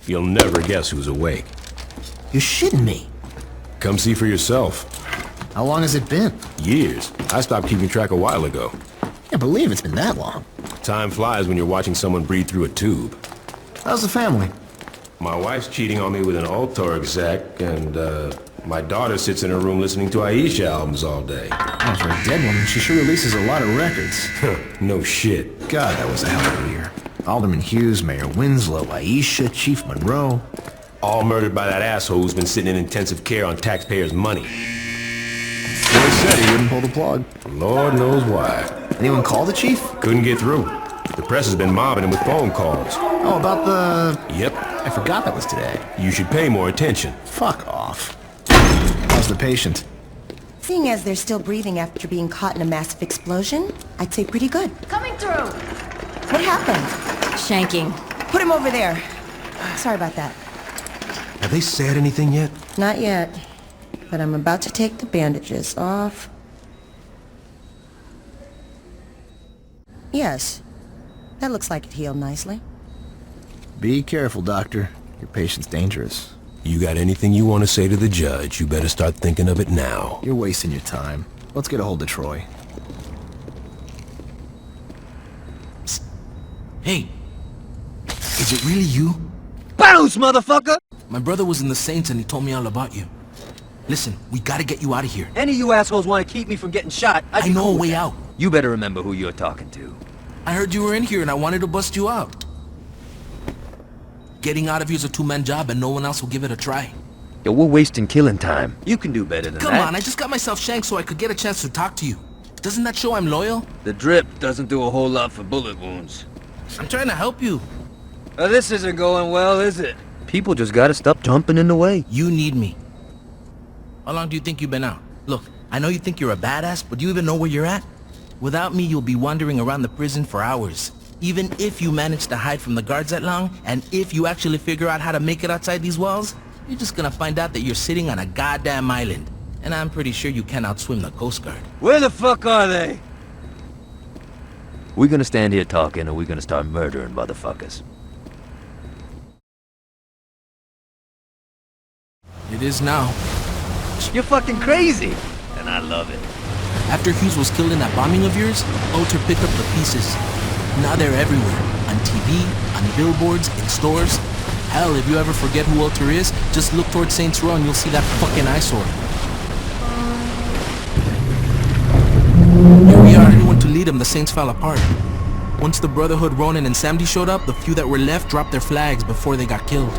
You'll never guess who's awake. You're shitting me. Come see for yourself. How long has it been? Years. I stopped keeping track a while ago. Can't believe it's been that long. Time flies when you're watching someone breathe through a tube. How's the family? My wife's cheating on me with an altar exec, and my daughter sits in her room listening to Aisha albums all day. As for a dead woman, she sure releases a lot of records. No shit. God, that was a hell of a year. Alderman Hughes, Mayor Winslow, Aisha, Chief Monroe. All murdered by that asshole who's been sitting in intensive care on taxpayers' money. He said he wouldn't pull the plug. Lord knows why. Anyone call the chief? Couldn't get through. The press has been mobbing him with phone calls. Oh, about the... Yep. I forgot that was today. You should pay more attention. Fuck off. How's the patient? Seeing as they're still breathing after being caught in a massive explosion, I'd say pretty good. Coming through! What happened? Shanking. Put him over there. Sorry about that. Have they said anything yet? Not yet. But I'm about to take the bandages off. Yes. That looks like it healed nicely. Be careful, Doctor. Your patient's dangerous. You got anything you want to say to the judge, you better start thinking of it now. You're wasting your time. Let's get a hold of Troy. Psst. Hey. Is it really you? Bounce, motherfucker! My brother was in the Saints and he told me all about you. Listen, we gotta get you out of here. Any of you assholes want to keep me from getting shot, I know a way out. You better remember who you're talking to. I heard you were in here and I wanted to bust you out. Getting out of here's a two-man job and no one else will give it a try. Yo, we're wasting killing time. You can do better than that. Come on, I just got myself shanked so I could get a chance to talk to you. Doesn't that show I'm loyal? The drip doesn't do a whole lot for bullet wounds. I'm trying to help you. This isn't going well, is it? People just gotta stop jumping in the way. You need me. How long do you think you've been out? Look, I know you think you're a badass, but do you even know where you're at? Without me, you'll be wandering around the prison for hours. Even if you manage to hide from the guards that long, and if you actually figure out how to make it outside these walls, you're just gonna find out that you're sitting on a goddamn island. And I'm pretty sure you can't outswim the Coast Guard. Where the fuck are they? We're gonna stand here talking, or we're gonna start murdering motherfuckers. It is now. You're fucking crazy! And I love it. After Hughes was killed in that bombing of yours, Alter picked up the pieces. Now they're everywhere. On TV, on billboards, in stores. Hell, if you ever forget who Alter is, just look towards Saints Row and you'll see that fucking eyesore. Here we are, anyone to lead them, the Saints fell apart. Once the Brotherhood, Ronin, and Samedi showed up, the few that were left dropped their flags before they got killed.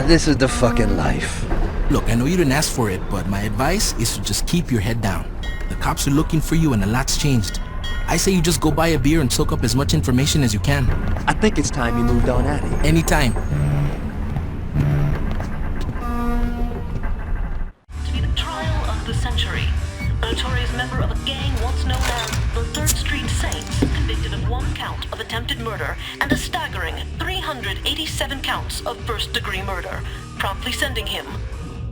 This is the fucking life. Look, I know you didn't ask for it, but my advice is to just keep your head down. The cops are looking for you and a lot's changed. I say you just go buy a beer and soak up as much information as you can. I think it's time you moved on out of here. Anytime. To be the trial of the century. A notorious member of a gang once known as the 3rd Street Saints, convicted of 1 count of attempted murder and a staggering 387 counts of first-degree murder, promptly sending him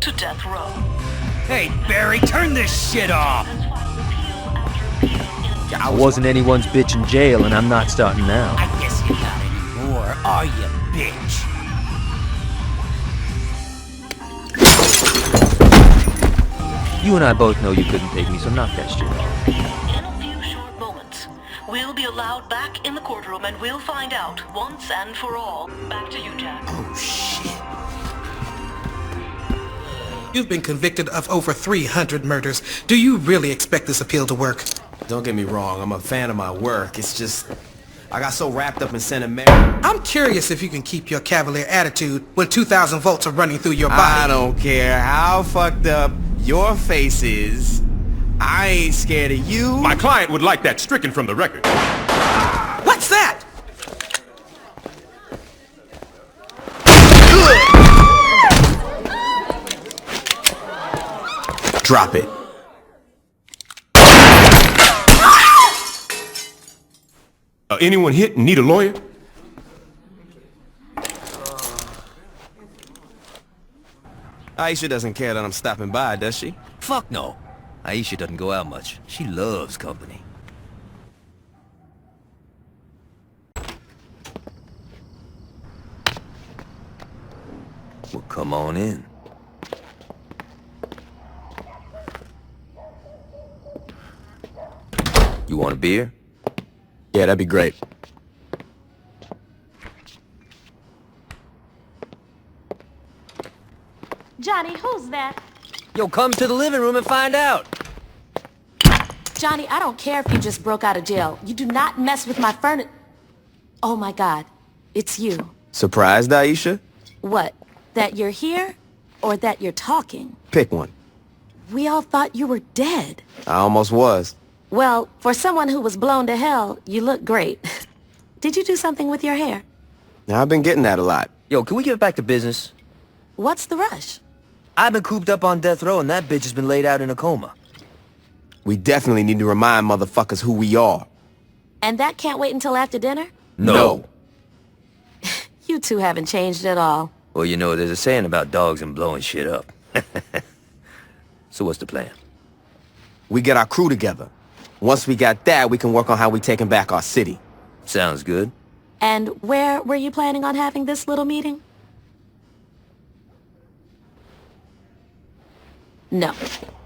to death row. Hey, Barry, turn this shit off! I wasn't anyone's bitch in jail, and I'm not starting now. I guess you're not anymore, are you, bitch? You and I both know you couldn't take me, so knock that shit off. In a few short moments, we'll be allowed back in the courtroom and we'll find out, once and for all. Back to you, Jack. Oh, shit. You've been convicted of over 300 murders. Do you really expect this appeal to work? Don't get me wrong, I'm a fan of my work. It's just, I got so wrapped up in sentiment. I'm curious if you can keep your cavalier attitude when 2,000 volts are running through your body. I don't care how fucked up your face is. I ain't scared of you. My client would like that stricken from the record. What's that? Drop it. Anyone hit and need a lawyer? Aisha doesn't care that I'm stopping by, does she? Fuck no. Aisha doesn't go out much. She loves company. Well, come on in. You want a beer? Yeah, that'd be great. Johnny, who's that? Yo, come to the living room and find out. Johnny, I don't care if you just broke out of jail. You do not mess with my furniture. Oh my God, it's you. Surprised, Aisha? What, that you're here? Or that you're talking? Pick one. We all thought you were dead. I almost was. Well, for someone who was blown to hell, you look great. Did you do something with your hair? Now, I've been getting that a lot. Yo, can we get back to business? What's the rush? I've been cooped up on death row and that bitch has been laid out in a coma. We definitely need to remind motherfuckers who we are. And that can't wait until after dinner? No. You two haven't changed at all. Well, you know, there's a saying about dogs and blowing shit up. So what's the plan? We get our crew together. Once we got that, we can work on how we taking back our city. Sounds good. And where were you planning on having this little meeting? No.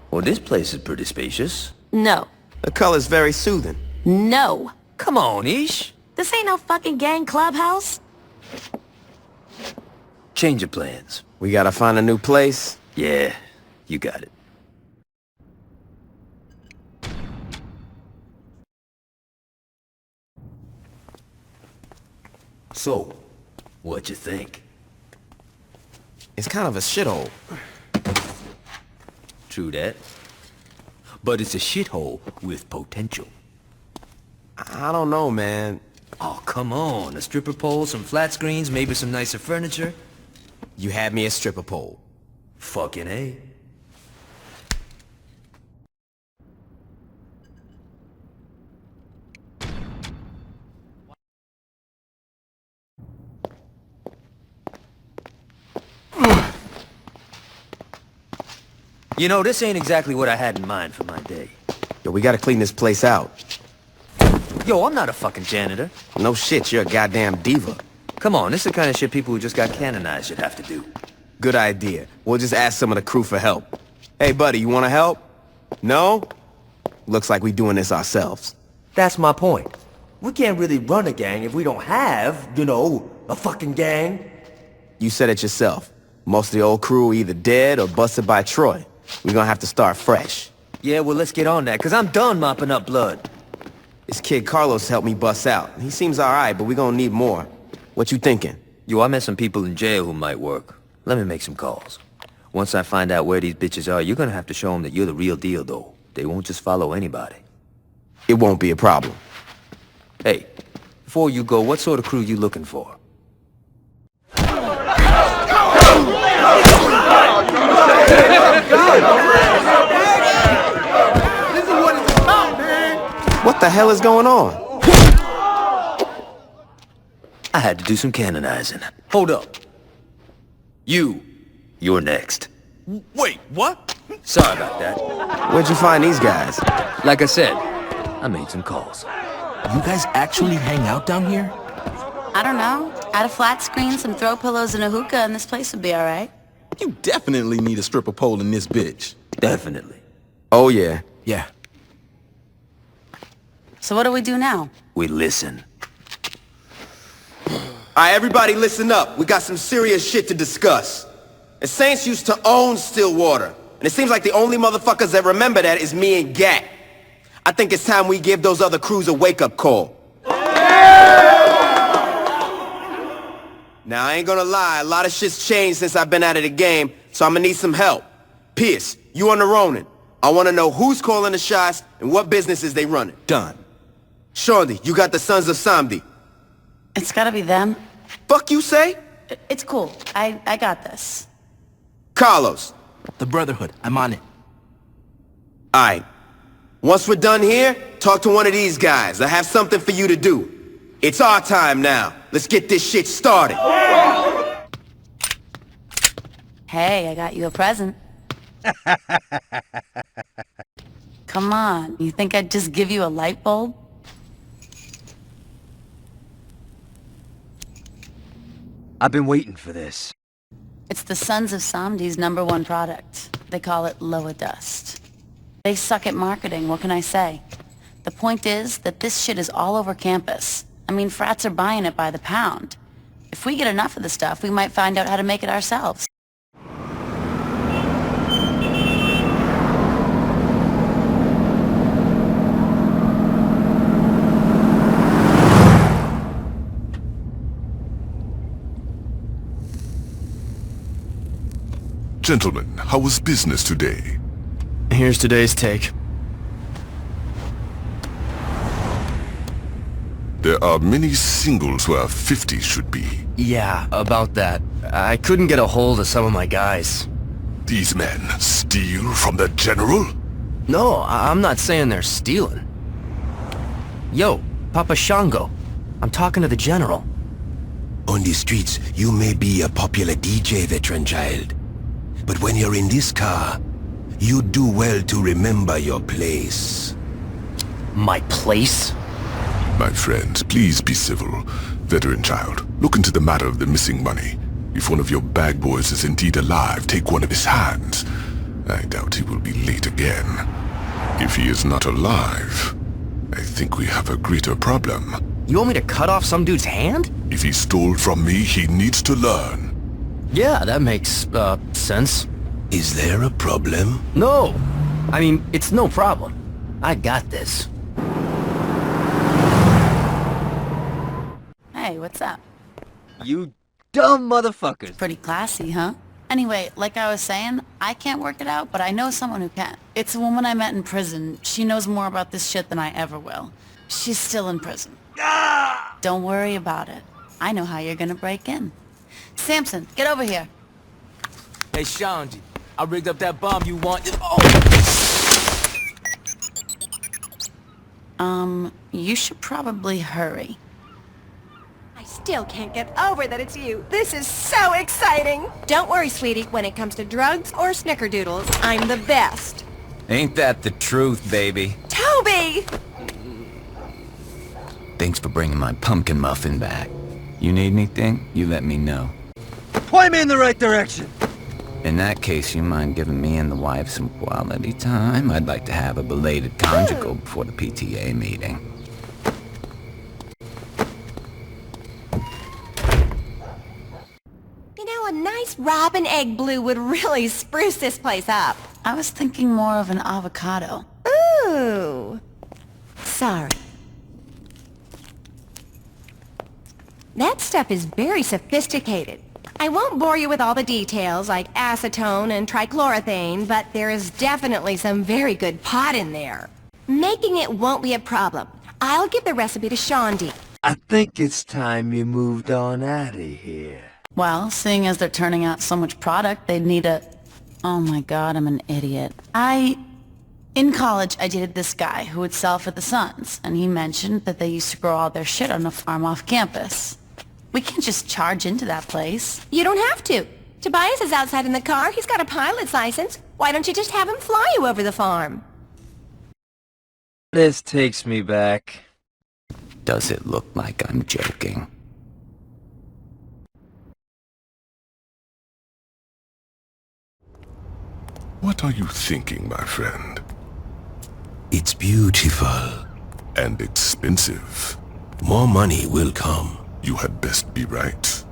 Well, this place is pretty spacious. No. The color's very soothing. No. Come on, Ish. This ain't no fucking gang clubhouse. Change of plans. We gotta find a new place. Yeah, you got it. So, what you think? It's kind of a shithole. True that. But it's a shithole with potential. I don't know, man. Oh, come on. A stripper pole, some flat screens, maybe some nicer furniture. You had me a stripper pole. Fucking A. You know, this ain't exactly what I had in mind for my day. Yo, we gotta clean this place out. Yo, I'm not a fucking janitor. No shit, you're a goddamn diva. Come on, this is the kind of shit people who just got canonized should have to do. Good idea. We'll just ask some of the crew for help. Hey, buddy, you wanna help? No? Looks like we doing this ourselves. That's my point. We can't really run a gang if we don't have, you know, a fucking gang. You said it yourself. Most of the old crew are either dead or busted by Troy. We're gonna have to start fresh. Yeah, well, let's get on that, because I'm done mopping up blood. This kid Carlos helped me bust out. He seems alright, but we're gonna need more. What you thinking? Yo, I met some people in jail who might work. Let me make some calls. Once I find out where these bitches are, you're gonna have to show them that you're the real deal, though. They won't just follow anybody. It won't be a problem. Hey, before you go, what sort of crew you looking for? What the hell is going on? I had to do some canonizing. Hold up. You're next. Wait, what? Sorry about that. Where'd you find these guys? Like I said, I made some calls. You guys actually hang out down here? I don't know. Add a flat screen, some throw pillows, and a hookah, and this place would be all right. You definitely need a stripper pole in this bitch. Definitely. Oh, yeah. Yeah. So what do we do now? We listen. Alright, everybody listen up. We got some serious shit to discuss. The Saints used to own Stillwater, and it seems like the only motherfuckers that remember that is me and Gat. I think it's time we give those other crews a wake-up call. Now, I ain't gonna lie, a lot of shit's changed since I've been out of the game, so I'm gonna need some help. Pierce, you on the Ronin. I wanna know who's calling the shots and what businesses they running. Done. Shorty, you got the Sons of Samedi. It's gotta be them. Fuck you say? It's cool. I got this. Carlos. The Brotherhood. I'm on it. Alright. Once we're done here, talk to one of these guys. I have something for you to do. It's our time now. Let's get this shit started. Hey, I got you a present. Come on, you think I'd just give you a light bulb? I've been waiting for this. It's the Sons of Samedi's #1 product. They call it Loa Dust. They suck at marketing, what can I say? The point is that this shit is all over campus. I mean, frats are buying it by the pound. If we get enough of the stuff, we might find out how to make it ourselves. Gentlemen, how was business today? Here's today's take. There are many singles where 50 should be. Yeah, about that. I couldn't get a hold of some of my guys. These men steal from the General? No, I'm not saying they're stealing. Yo, Papa Shango. I'm talking to the General. On the streets, you may be a popular DJ, veteran child. But when you're in this car, you do well to remember your place. My place? My friends, please be civil. Veteran child, look into the matter of the missing money. If one of your bag boys is indeed alive, take one of his hands. I doubt he will be late again. If he is not alive, I think we have a greater problem. You want me to cut off some dude's hand? If he stole from me, he needs to learn. Yeah, that makes, sense. Is there a problem? No! I mean, it's no problem. I got this. Hey, what's up? You dumb motherfuckers. Pretty classy, huh? Anyway, like I was saying, I can't work it out, but I know someone who can. It's a woman I met in prison. She knows more about this shit than I ever will. She's still in prison. Don't worry about it. I know how you're gonna break in. Samson, get over here. Hey, Shanji, I rigged up that bomb you wanted. You should probably hurry. I still can't get over that it's you. This is so exciting. Don't worry, sweetie. When it comes to drugs or snickerdoodles, I'm the best. Ain't that the truth, baby? Toby! Thanks for bringing my pumpkin muffin back. You need anything, you let me know. Point me in the right direction! In that case, you mind giving me and the wife some quality time? I'd like to have a belated conjugal before the PTA meeting. You know, a nice robin egg blue would really spruce this place up. I was thinking more of an avocado. Ooh. Sorry. That stuff is very sophisticated. I won't bore you with all the details like acetone and trichloroethane, but there is definitely some very good pot in there. Making it won't be a problem. I'll give the recipe to Shaundi. I think it's time you moved on out of here. Well, seeing as they're turning out so much product, they'd need a... Oh my god, I'm an idiot. In college, I dated this guy who would sell for the Sons, and he mentioned that they used to grow all their shit on a farm off campus. We can't just charge into that place. You don't have to. Tobias is outside in the car. He's got a pilot's license. Why don't you just have him fly you over the farm? This takes me back. Does it look like I'm joking? What are you thinking, my friend? It's beautiful. And expensive. More money will come. You had best be right.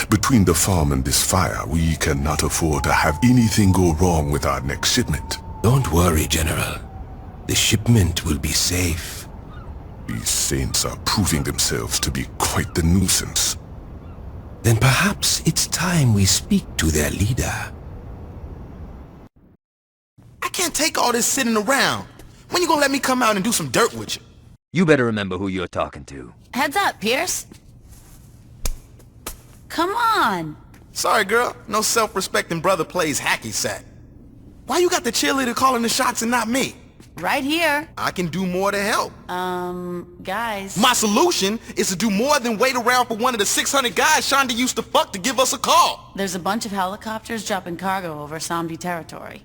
Between the farm and this fire, we cannot afford to have anything go wrong with our next shipment. Don't worry, General. The shipment will be safe. These saints are proving themselves to be quite the nuisance. Then perhaps it's time we speak to their leader. I can't take all this sitting around. When you gonna let me come out and do some dirt with you? You better remember who you're talking to. Heads up, Pierce. Come on! Sorry, girl. No self-respecting brother plays hacky sack. Why you got the cheerleader calling the shots and not me? Right here. I can do more to help. Guys. My solution is to do more than wait around for one of the 600 guys Shonda used to fuck to give us a call. There's a bunch of helicopters dropping cargo over Samedi territory.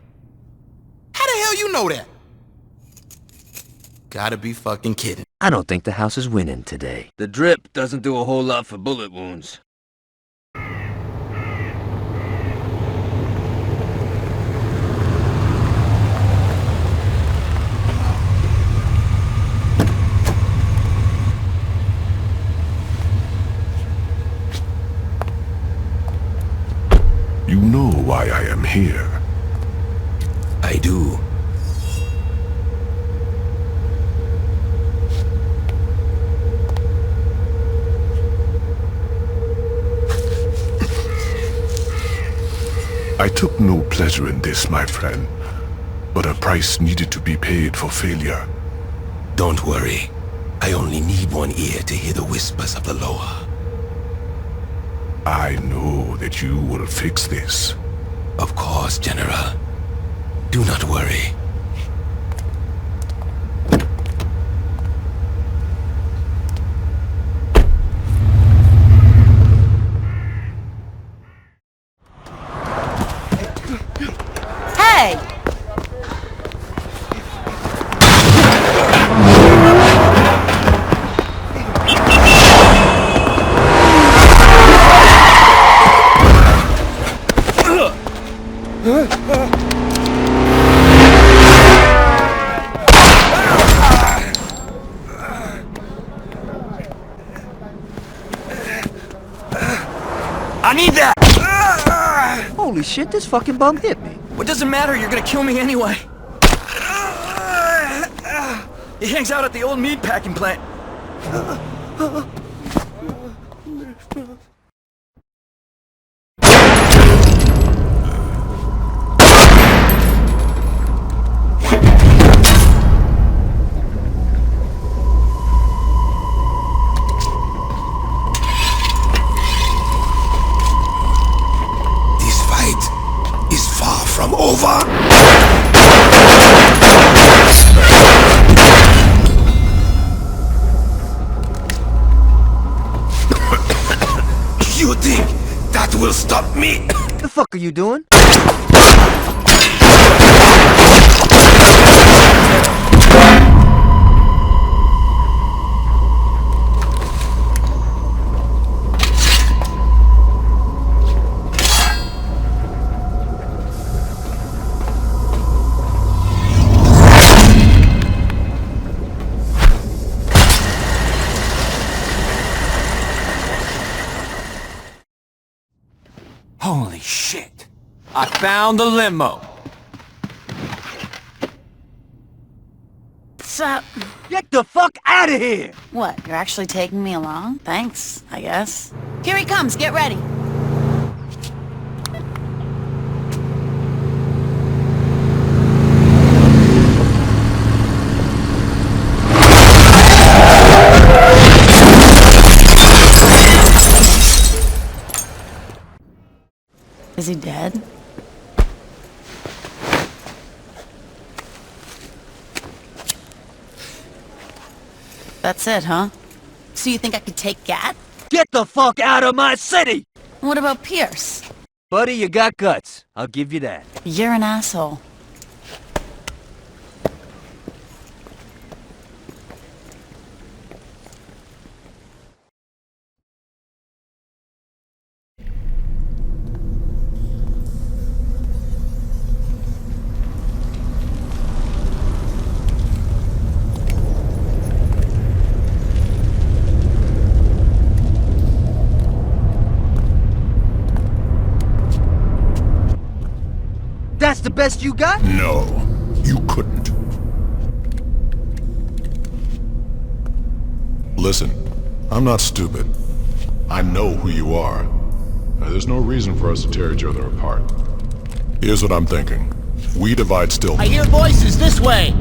How the hell you know that? Gotta be fucking kidding. I don't think the house is winning today. The drip doesn't do a whole lot for bullet wounds. why I am here? I do. I took no pleasure in this, my friend, but a price needed to be paid for failure. Don't worry. I only need one ear to hear the whispers of the lower. I know that you will fix this. Of course, General. Do not worry. Hey! I need that! Holy shit, this fucking bum hit me. What doesn't matter, you're gonna kill me anyway. He hangs out at the old meat packing plant. From over. You think that will stop me? The fuck are you doing? Holy shit. I found the limo. So... Get the fuck out of here! What, you're actually taking me along? Thanks, I guess. Here he comes, get ready. Is he dead? That's it, huh? So you think I could take Gat? Get the fuck out of my city! What about Pierce? Buddy, you got guts. I'll give you that. You're an asshole. That's the best you got? No, you couldn't. Listen, I'm not stupid. I know who you are. There's no reason for us to tear each other apart. Here's what I'm thinking. We divide still. I hear voices this way!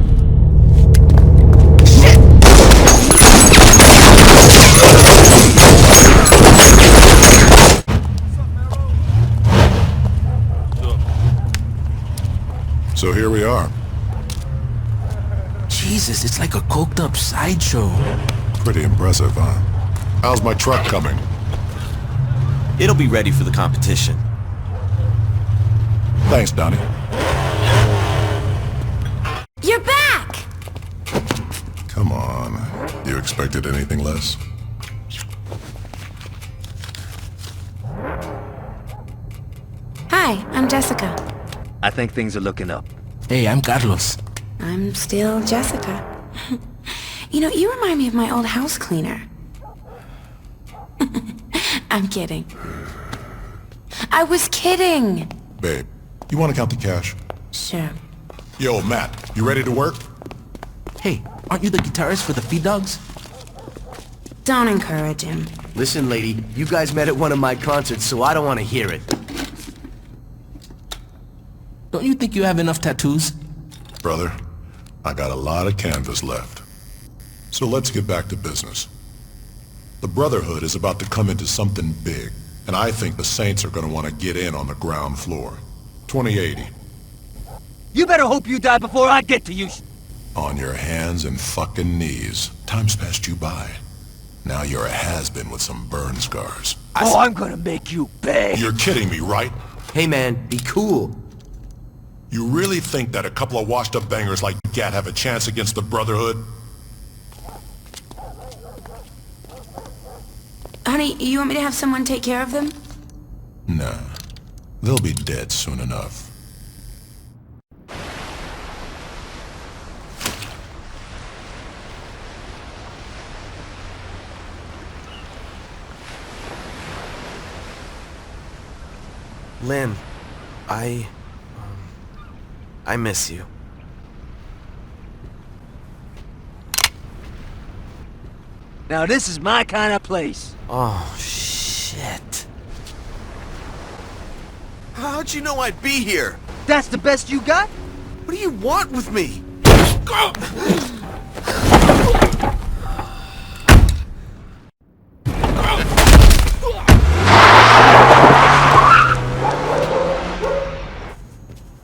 So here we are. Jesus, it's like a coked up sideshow. Pretty impressive, huh? How's my truck coming? It'll be ready for the competition. Thanks, Donnie. You're back! Come on. You expected anything less? Hi, I'm Jessica. I think things are looking up. Hey, I'm Carlos. I'm still Jessica. You know, you remind me of my old house cleaner. I'm kidding. I was kidding! Babe, You want to count the cash? Sure. Yo, Matt, you ready to work? Hey, aren't you the guitarist for the Feed Dogs? Don't encourage him. Listen, lady, you guys met at one of my concerts, so I don't want to hear it. Don't you think you have enough tattoos? Brother, I got a lot of canvas left. So let's get back to business. The Brotherhood is about to come into something big, and I think the Saints are gonna want to get in on the ground floor. 2080. You better hope you die before I get to you. On your hands and fucking knees. Time's passed you by. Now you're a has-been with some burn scars. Oh, I'm gonna make you beg. You're kidding me, right? Hey man, be cool. You really think that a couple of washed-up bangers like Gat have a chance against the Brotherhood? Honey, you want me to have someone take care of them? Nah. They'll be dead soon enough. Lynn, I miss you. Now this is my kind of place. Oh, shit. How'd you know I'd be here? That's the best you got? What do you want with me?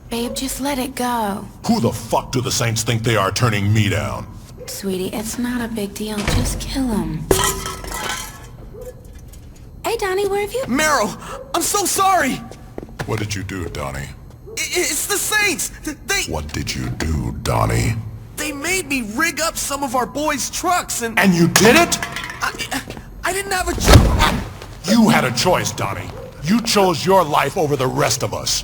Babe, just let it go. Who the fuck do the Saints think they are turning me down? Sweetie, it's not a big deal. Just kill him. Hey, Donnie, where have you... Meryl, I'm so sorry! What did you do, Donnie? It's the Saints! They... What did you do, Donnie? They made me rig up some of our boys' trucks and... And you did it? I didn't have a choice. You had a choice, Donnie. You chose your life over the rest of us.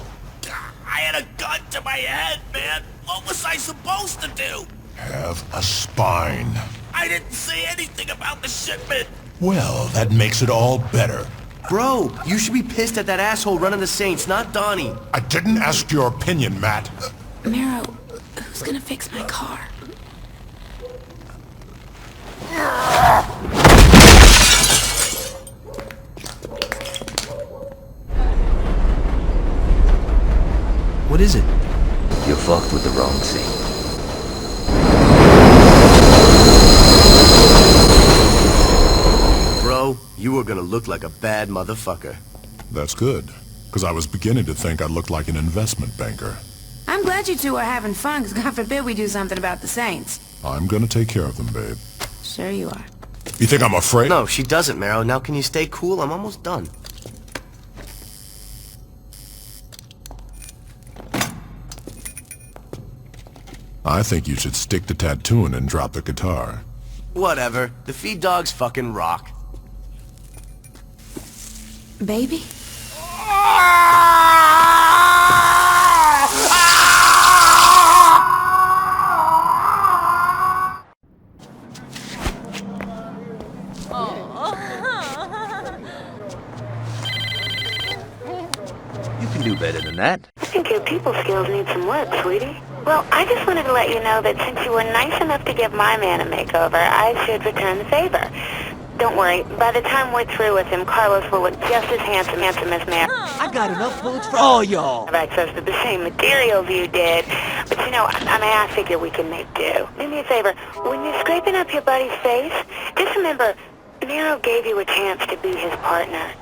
I had a gun to my head, man. What was I supposed to do? Have a spine. I didn't say anything about the shipment. Well, that makes it all better. Bro, you should be pissed at that asshole running the Saints, not Donnie. I didn't ask your opinion, Matt. Mero, who's gonna fix my car? What is it? You fucked with the wrong Saint. Bro, you are gonna look like a bad motherfucker. That's good, because I was beginning to think I looked like an investment banker. I'm glad you two are having fun, because God forbid we do something about the Saints. I'm gonna take care of them, babe. Sure you are. You think I'm afraid? No, she doesn't, Meryl. Now can you stay cool? I'm almost done. I think you should stick to tattooing and drop the guitar. Whatever. The Feed Dogs fucking rock. Baby? You can do better than that. I think your people skills need some work, sweetie. Well, I just wanted to let you know that since you were nice enough to give my man a makeover, I should return the favor. Don't worry, by the time we're through with him, Carlos will look just as handsome as Mayor. I got enough bullets for all y'all. Have access to the same materials you did, but you know, I figure we can make do. Do me a favor, when you're scraping up your buddy's face, just remember, Nero gave you a chance to be his partner.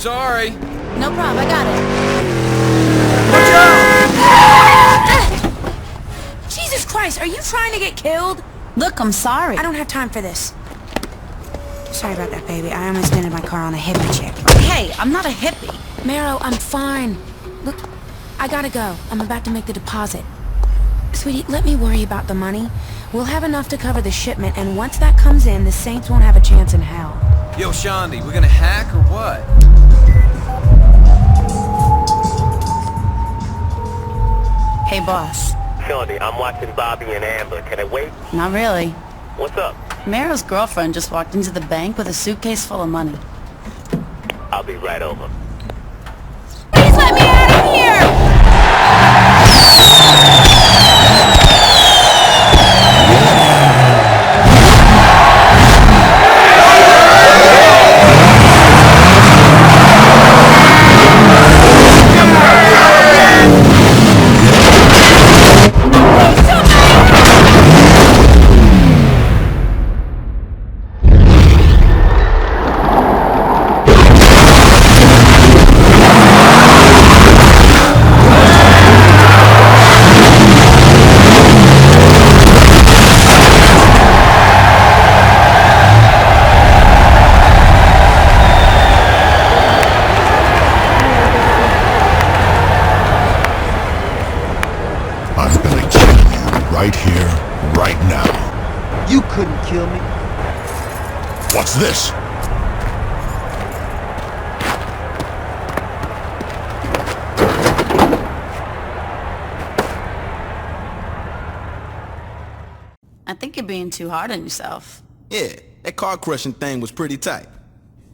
Sorry. No problem, I got it. Jesus Christ, are you trying to get killed? Look, I'm sorry. I don't have time for this. Sorry about that, baby. I almost ended my car on a hippie chick. Hey, I'm not a hippie. Marrow, I'm fine. Look, I gotta go. I'm about to make the deposit. Sweetie, let me worry about the money. We'll have enough to cover the shipment, and once that comes in, the Saints won't have a chance in hell. Yo, Shondi, we're gonna hack or what? Hey, boss. Shondi, I'm watching Bobby and Amber. Can I wait? Not really. What's up? Marrow's girlfriend just walked into the bank with a suitcase full of money. I'll be right over. Please let me out of here! Right here, right now. You couldn't kill me. What's this? I think you're being too hard on yourself. Yeah, that car crushing thing was pretty tight.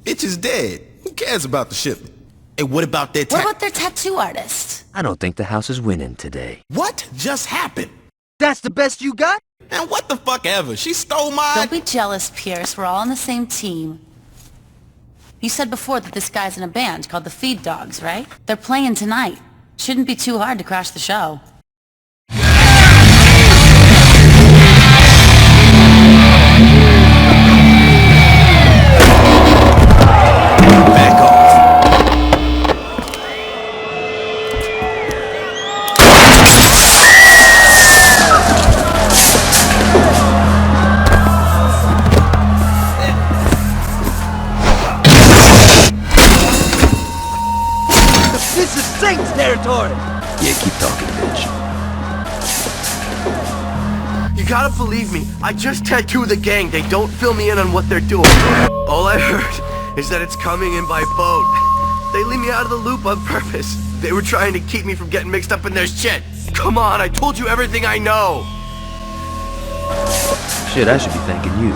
Bitch is dead. Who cares about the shipment? Hey, what about their What about their tattoo artist? I don't think the house is winning today. What just happened? That's the best you got? And what the fuck ever? She stole my... Don't be jealous, Pierce. We're all on the same team. You said before that this guy's in a band called the Feed Dogs, right? They're playing tonight. Shouldn't be too hard to crash the show. Back off. This is Saints territory! Yeah, keep talking, bitch. You gotta believe me, I just tattooed the gang. They don't fill me in on what they're doing. All I heard is that it's coming in by boat. They leave me out of the loop on purpose. They were trying to keep me from getting mixed up in their shit. Come on, I told you everything I know. Shit, I should be thanking you.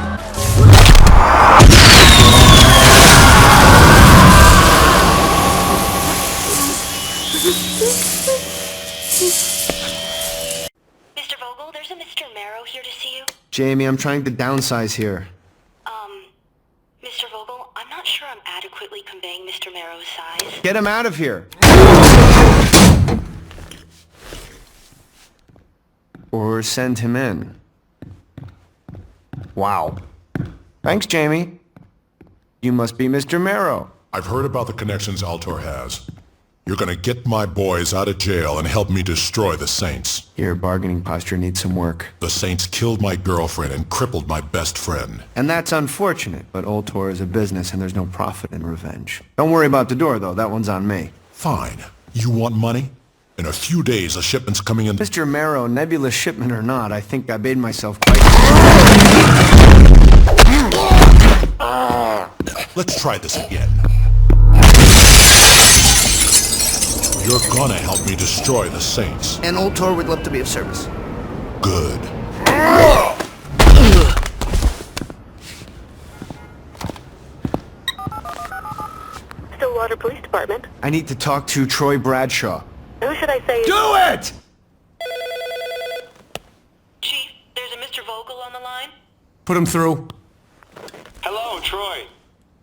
Mr. Vogel, there's a Mr. Marrow here to see you. Jamie, I'm trying to downsize here. Mr. Vogel, I'm not sure I'm adequately conveying Mr. Marrow's size. Get him out of here. Or send him in. Wow. Thanks, Jamie. You must be Mr. Marrow. I've heard about the connections Altor has. You're gonna get my boys out of jail and help me destroy the Saints. Your bargaining posture needs some work. The Saints killed my girlfriend and crippled my best friend. And that's unfortunate, but Altor is a business and there's no profit in revenge. Don't worry about the door, though. That one's on me. Fine. You want money? In a few days, a shipment's coming in. Mr. Marrow, nebulous shipment or not, I think I made myself quite... Let's try this again. You're gonna help me destroy the Saints. And Altor would love to be of service. Good. Stillwater Police Department. I need to talk to Troy Bradshaw. Who should I say? Do it! Chief, there's a Mr. Vogel on the line. Put him through. Hello, Troy.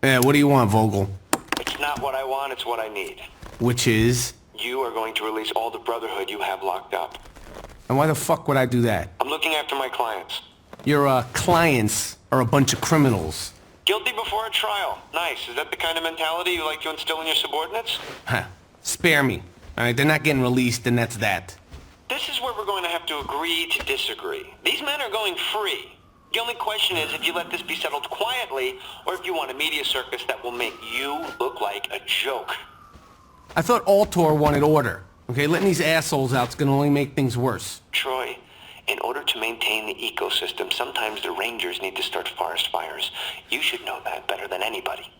Yeah, what do you want, Vogel? It's not what I want, it's what I need. Which is? You are going to release all the Brotherhood you have locked up. And why the fuck would I do that? I'm looking after my clients. Your, clients are a bunch of criminals. Guilty before a trial. Nice. Is that the kind of mentality you like to instill in your subordinates? Huh. Spare me. Alright, they're not getting released, and that's that. This is where we're going to have to agree to disagree. These men are going free. The only question is if you let this be settled quietly, or if you want a media circus that will make you look like a joke. I thought Altor wanted order. Okay, letting these assholes out's gonna only make things worse. Troy, in order to maintain the ecosystem, sometimes the rangers need to start forest fires. You should know that better than anybody.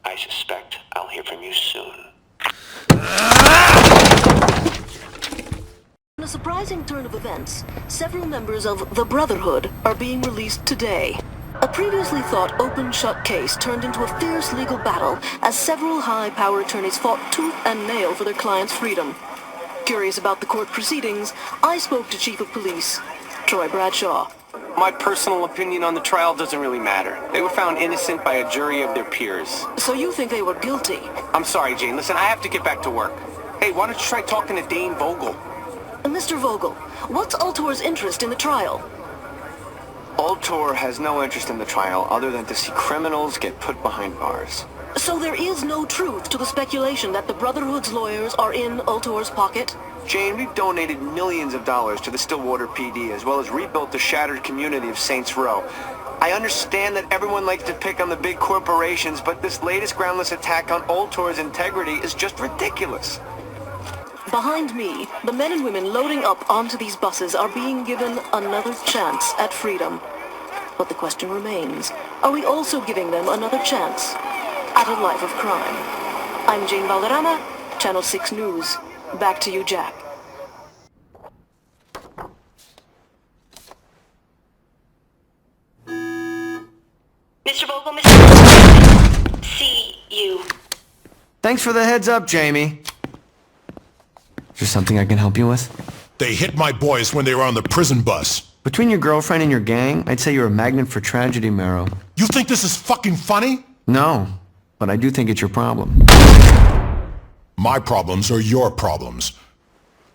I suspect I'll hear from you soon. In a surprising turn of events, several members of the Brotherhood are being released today. A previously thought open-shut case turned into a fierce legal battle as several high-power attorneys fought tooth and nail for their clients' freedom. Curious about the court proceedings, I spoke to Chief of Police, Troy Bradshaw. My personal opinion on the trial doesn't really matter. They were found innocent by a jury of their peers. So you think they were guilty? I'm sorry, Jane. Listen, I have to get back to work. Hey, why don't you try talking to Dane Vogel? Mr. Vogel, what's Altor's interest in the trial? Altor has no interest in the trial other than to see criminals get put behind bars. So there is no truth to the speculation that the Brotherhood's lawyers are in Altor's pocket? Jane, we've donated millions of dollars to the Stillwater PD as well as rebuilt the shattered community of Saints Row. I understand that everyone likes to pick on the big corporations, but this latest groundless attack on Altor's integrity is just ridiculous. Behind me, the men and women loading up onto these buses are being given another chance at freedom. But the question remains, are we also giving them another chance at a life of crime? I'm Jane Valderrama, Channel 6 News. Back to you, Jack. Mr. Vogel, Mr. See you. Thanks for the heads up, Jamie. Is there something I can help you with? They hit my boys when they were on the prison bus. Between your girlfriend and your gang, I'd say you're a magnet for tragedy, Marrow. You think this is fucking funny? No, but I do think it's your problem. My problems are your problems.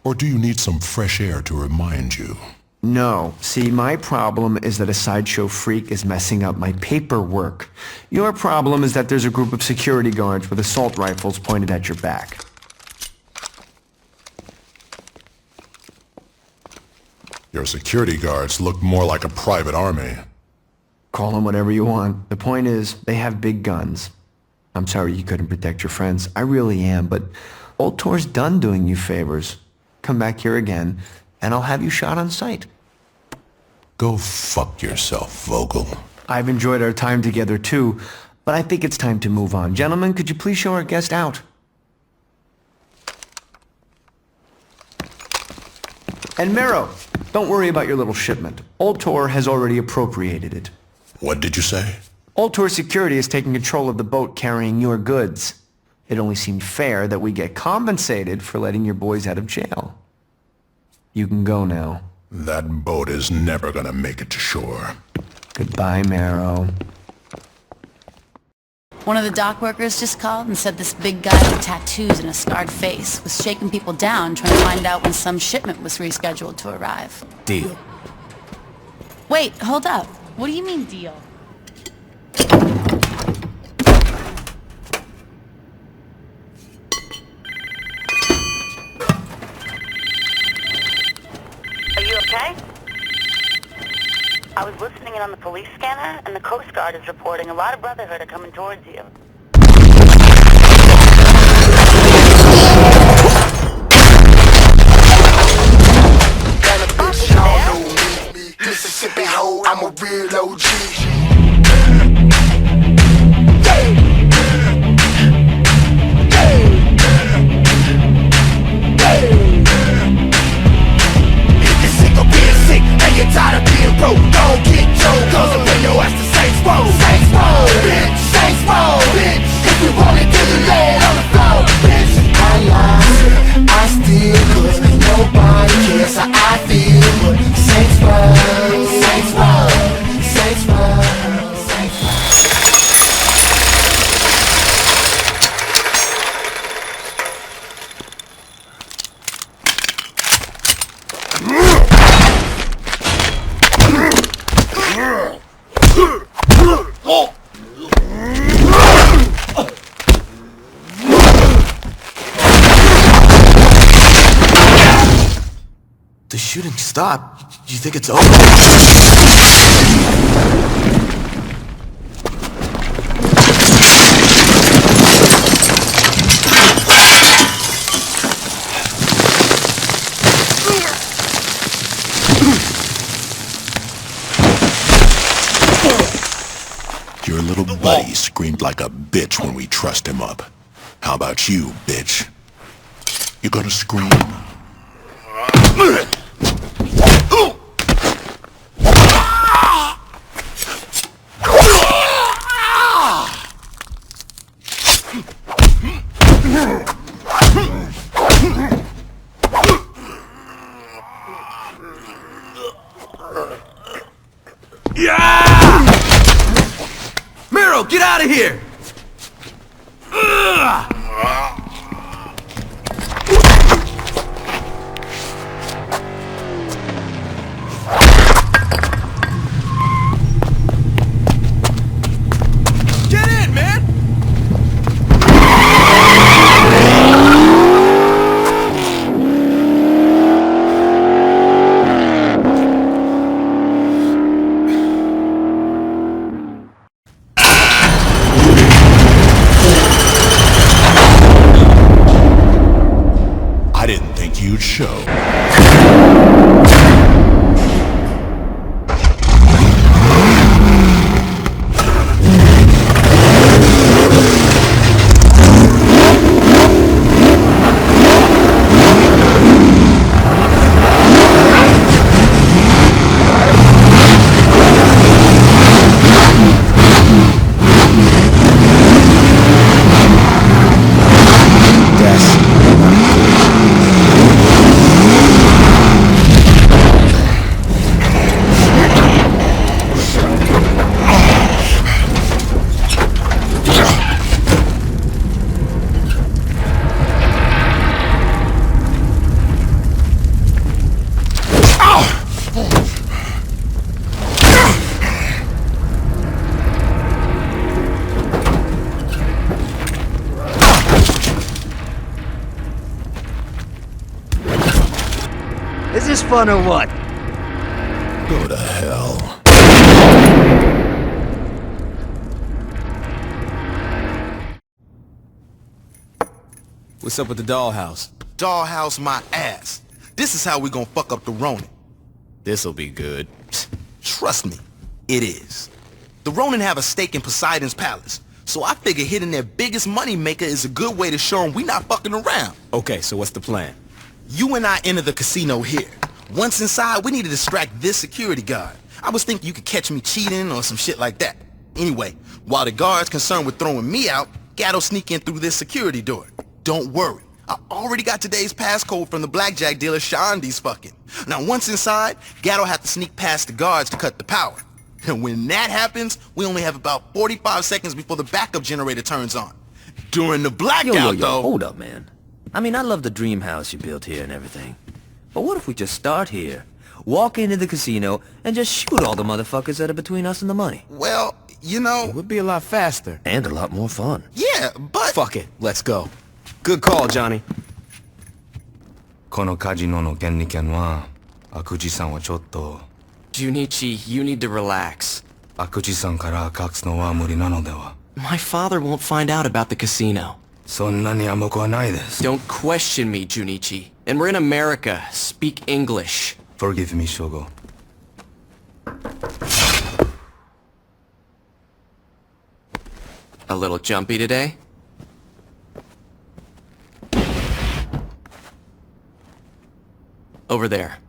Or do you need some fresh air to remind you? No. See, my problem is that a sideshow freak is messing up my paperwork. Your problem is that there's a group of security guards with assault rifles pointed at your back. Your security guards look more like a private army. Call them whatever you want. The point is, they have big guns. I'm sorry you couldn't protect your friends. I really am, but Old Tor's done doing you favors. Come back here again, and I'll have you shot on sight. Go fuck yourself, Vogel. I've enjoyed our time together too, but I think it's time to move on. Gentlemen, could you please show our guest out? And Marrow, don't worry about your little shipment. Old Tor has already appropriated it. What did you say? Old Tor Security is taking control of the boat carrying your goods. It only seemed fair that we get compensated for letting your boys out of jail. You can go now. That boat is never gonna make it to shore. Goodbye, Marrow. One of the dock workers just called and said this big guy with tattoos and a scarred face was shaking people down trying to find out when some shipment was rescheduled to arrive. Deal. Wait, hold up. What do you mean, deal? Are you okay? I was listening in on the police scanner, and the Coast Guard is reporting a lot of Brotherhood are coming towards you. Mississippi hoe, I'm a real OG. If you're sick of being sick and you're tired of being broke, don't get Joe, cause I'll bring your ass to Saints Row. Saints Row, bitch, Saints Row, bitch. If you want it, then you lay it on the floor, bitch. I lie, I steal, cause nobody cares how I feel. But Saints Row, Saints Row, Saints Row, Saints Row. shooting stopped. Do you think it's over? Your little buddy screamed like a bitch when we trussed him up. How about you, bitch? You gonna scream? Miro, get out of here! Get in, man! I didn't think you'd show. Is this fun or what? Go to hell. What's up with the dollhouse? Dollhouse my ass. This is how we gonna fuck up the Ronin. This'll be good. Trust me, it is. The Ronin have a stake in Poseidon's palace, so I figure hitting their biggest money maker is a good way to show them we not fucking around. Okay, so what's the plan? You and I enter the casino here. Once inside, we need to distract this security guard. I was thinking you could catch me cheating or some shit like that. Anyway, while the guard's concerned with throwing me out, Gatto sneak in through this security door. Don't worry, I already got today's passcode from the blackjack dealer Shandi's fucking. Now once inside, Gatto have to sneak past the guards to cut the power. And when that happens, we only have about 45 seconds before the backup generator turns on. During the blackout, though... Hold up, man. I mean, I love the dream house you built here and everything. But what if we just start here, walk into the casino, and just shoot all the motherfuckers that are between us and the money? Well, you know... It would be a lot faster. And a lot more fun. Yeah, but... Fuck it, let's go. Good call, Johnny. このカジノの権利権は、悪事さんはちょっと。Junichi, you need to relax. 悪事さんから隠すのは無理なのでは。My father won't find out about the casino. そんなに甘くはないです。Don't question me, Junichi. And we're in America. Speak English. Forgive me, Shogo. A little jumpy today? Over there.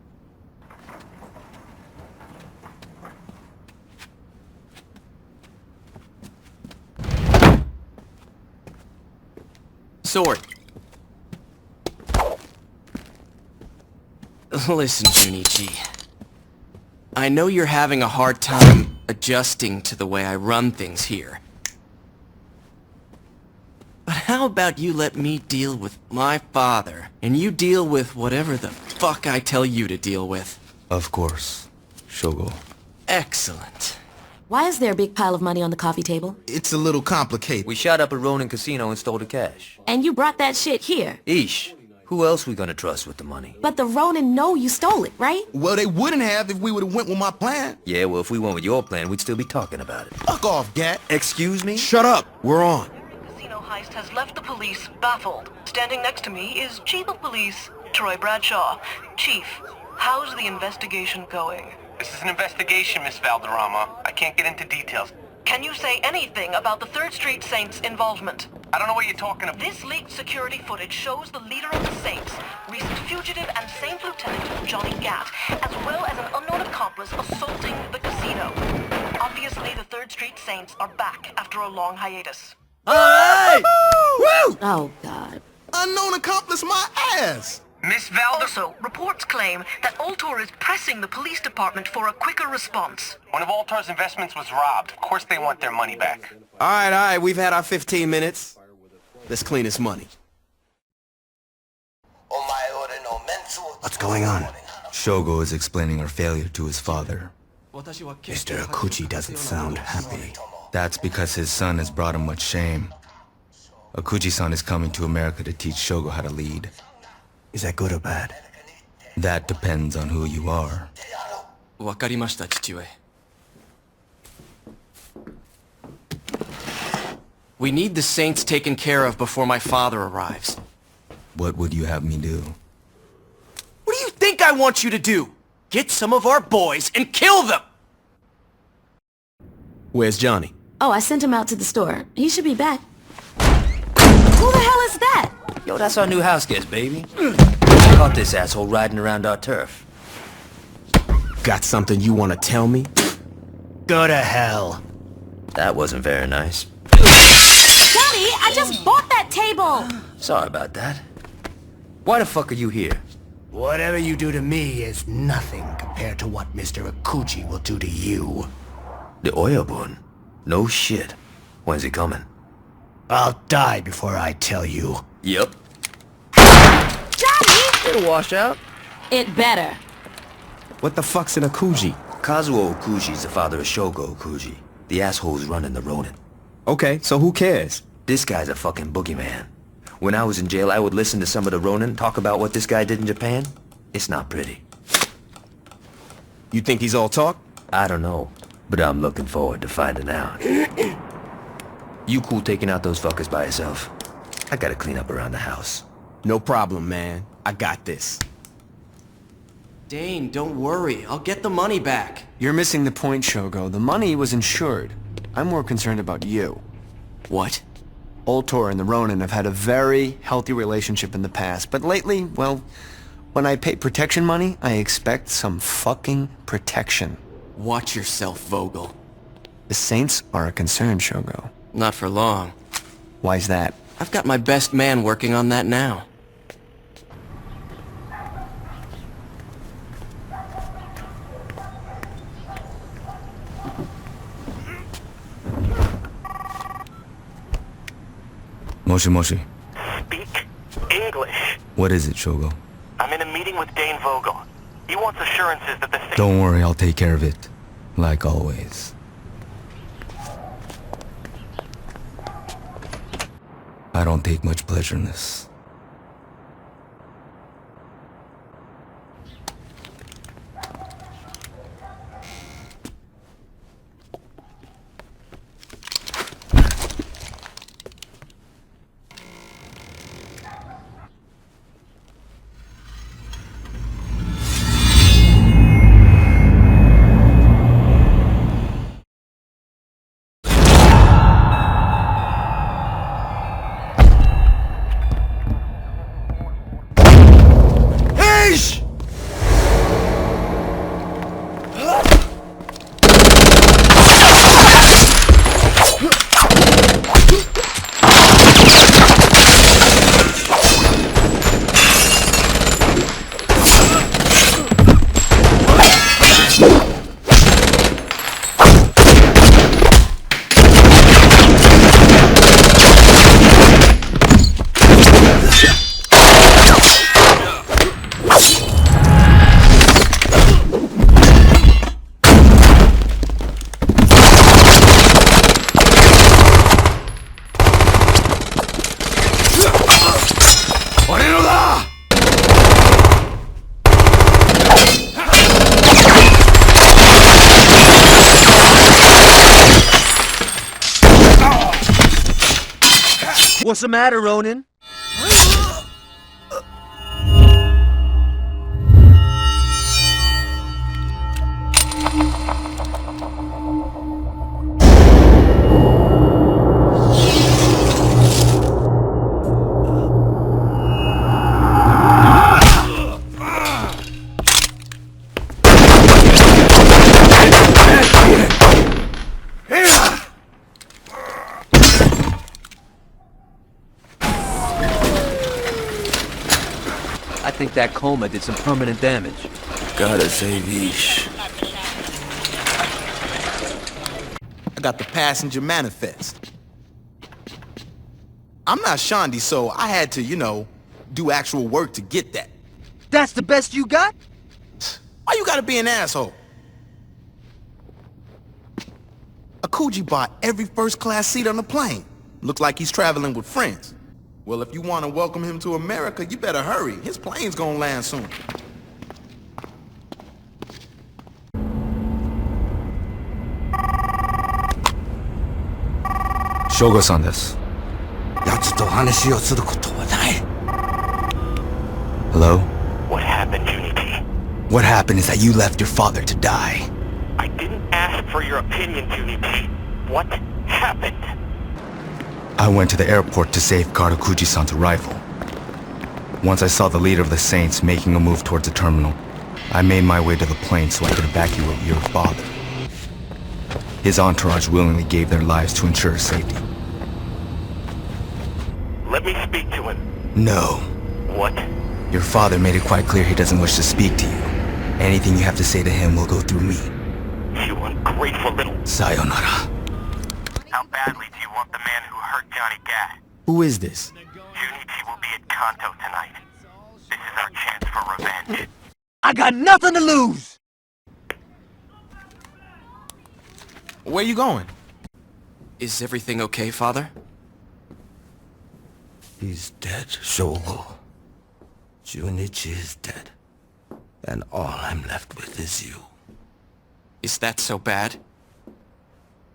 Sword. Listen, Junichi. I know you're having a hard time adjusting to the way I run things here. But how about you let me deal with my father, and you deal with whatever the fuck I tell you to deal with? Of course, Shogo. Excellent. Why is there a big pile of money on the coffee table? It's a little complicated. We shot up a Ronin casino and stole the cash. And you brought that shit here? Ish. Who else we gonna trust with the money? But the Ronin know you stole it, right? Well, they wouldn't have if we would've went with my plan. Yeah, well, if we went with your plan, we'd still be talking about it. Fuck off, Gat. Excuse me? Shut up. We're on. Casino heist has left the police baffled. Standing next to me is Chief of Police Troy Bradshaw. Chief, how's the investigation going? This is an investigation, Miss Valderrama. I can't get into details. Can you say anything about the 3rd Street Saints' involvement? I don't know what you're talking about. This leaked security footage shows the leader of the Saints, recent fugitive and Saint Lieutenant Johnny Gat, as well as an unknown accomplice assaulting the casino. Obviously, the 3rd Street Saints are back after a long hiatus. Alright! Woo! Oh, God. Unknown accomplice my ass! Miss Valder... Also, reports claim that Ultor is pressing the police department for a quicker response. One of Altar's investments was robbed. Of course they want their money back. Alright, we've had our 15 minutes. Let's clean this money. What's going on? Shogo is explaining our failure to his father. Mr. Akuchi doesn't sound happy. That's because his son has brought him much shame. Akuji-san is coming to America to teach Shogo how to lead. Is that good or bad? That depends on who you are. わかりました、父上. We need the Saints taken care of before my father arrives. What would you have me do? What do you think I want you to do? Get some of our boys and kill them! Where's Johnny? Oh, I sent him out to the store. He should be back. Who the hell is that? Yo, that's our new house guest, baby. Caught this asshole riding around our turf. Got something you want to tell me? Go to hell. That wasn't very nice. Daddy, I just bought that table! Sorry about that. Why the fuck are you here? Whatever you do to me is nothing compared to what Mr. Akuchi will do to you. The Oyabun? No shit. When's he coming? I'll die before I tell you. Yep. Daddy! It'll wash out. It better. What the fuck's an Akuji? Kazuo Okuji's the father of Shogo Okuji. The asshole's running the Ronin. Okay, so who cares? This guy's a fucking boogeyman. When I was in jail, I would listen to some of the Ronin talk about what this guy did in Japan. It's not pretty. You think he's all talk? I don't know, but I'm looking forward to finding out. You cool taking out those fuckers by yourself? I gotta clean up around the house. No problem, man. I got this. Dane, don't worry. I'll get the money back. You're missing the point, Shogo. The money was insured. I'm more concerned about you. What? Ultor and the Ronin have had a very healthy relationship in the past, but lately, well, when I pay protection money, I expect some fucking protection. Watch yourself, Vogel. The Saints are a concern, Shogo. Not for long. Why's that? I've got my best man working on that now. Moshi Moshi. Speak English. What is it, Shogo? I'm in a meeting with Dane Vogel. He wants assurances that the... Don't worry, I'll take care of it. Like always. I don't take much pleasure in this. What's the matter, Ronin? I think that coma did some permanent damage. Gotta say, Vish. I got the passenger manifest. I'm not Shondi, so I had to, you know, do actual work to get that. That's the best you got? Why you gotta be an asshole? Akuji bought every first-class seat on the plane. Looks like he's traveling with friends. Well, if you want to welcome him to America, you better hurry. His plane's gonna land soon. Shogo-san desu. Hello? What happened, Junichi? What happened is that you left your father to die. I didn't ask for your opinion, Junichi. What happened? I went to the airport to safeguard Okuji-san's arrival. Once I saw the leader of the Saints making a move towards the terminal, I made my way to the plane so I could evacuate your father. His entourage willingly gave their lives to ensure his safety. Let me speak to him. No. What? Your father made it quite clear he doesn't wish to speak to you. Anything you have to say to him will go through me. You ungrateful little... Sayonara. How badly do you want the man who hurt Johnny Gat? Who is this? Junichi will be at Kanto tonight. This is our chance for revenge. I got nothing to lose! Where you going? Is everything okay, Father? He's dead, Shogo. Junichi is dead. And all I'm left with is you. Is that so bad?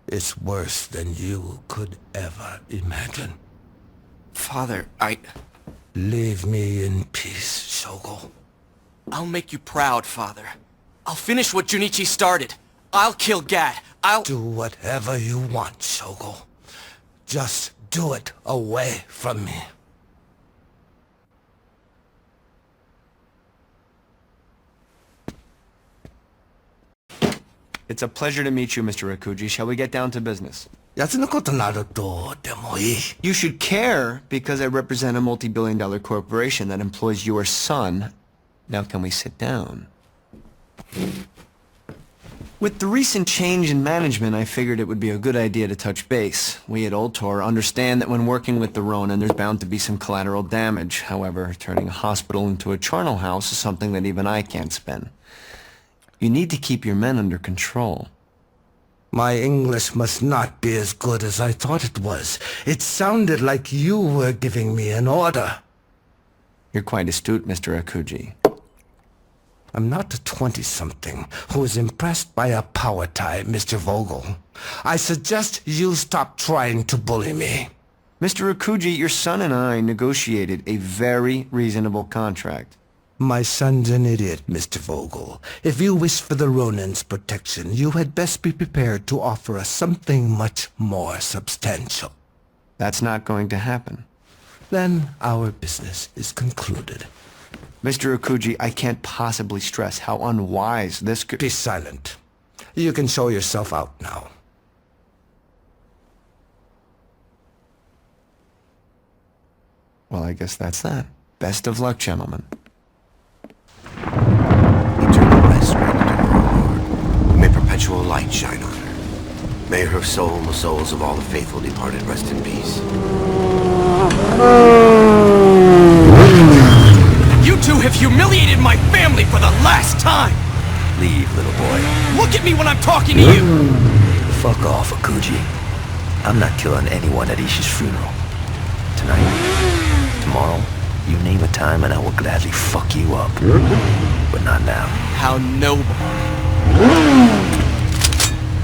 It's worse than you could ever imagine. Father, Leave me in peace, Shogo. I'll make you proud, Father. I'll finish what Junichi started. I'll kill Gat. I'll... Do whatever you want, Shogo. Just do it away from me. It's a pleasure to meet you, Mr. Akuji. Shall we get down to business? You should care because I represent a multi-billion-dollar corporation that employs your son. Now can we sit down? With the recent change in management, I figured it would be a good idea to touch base. We at Ultor understand that when working with the Ronin, there's bound to be some collateral damage. However, turning a hospital into a charnel house is something that even I can't spin. You need to keep your men under control. My English must not be as good as I thought it was. It sounded like you were giving me an order. You're quite astute, Mr. Akuji. I'm not a 20-something who is impressed by a power tie, Mr. Vogel. I suggest you stop trying to bully me. Mr. Akuji, your son and I negotiated a very reasonable contract. My son's an idiot, Mr. Vogel. If you wish for the Ronin's protection, you had best be prepared to offer us something much more substantial. That's not going to happen. Then our business is concluded. Mr. Akuji, I can't possibly stress how unwise this could... Be silent. You can show yourself out now. Well, I guess that's that. Best of luck, gentlemen. Eternal rest granted to her, Lord. May perpetual light shine on her. May her soul and the souls of all the faithful departed rest in peace. You two have humiliated my family for the last time! Leave, little boy. Look at me when I'm talking to you! Fuck off, Akuji. I'm not killing anyone at Ishi's funeral. Tonight, tomorrow, you name a time and I will gladly fuck you up. But not now. How noble.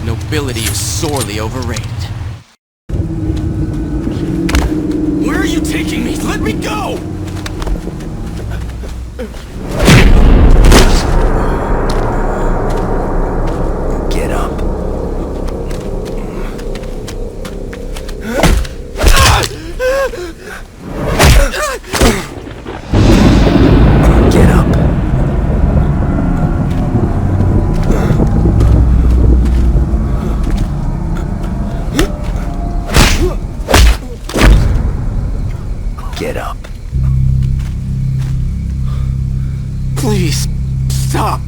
Nobility is sorely overrated. Where are you let me go! Get up. Get up. Get up. Please, stop.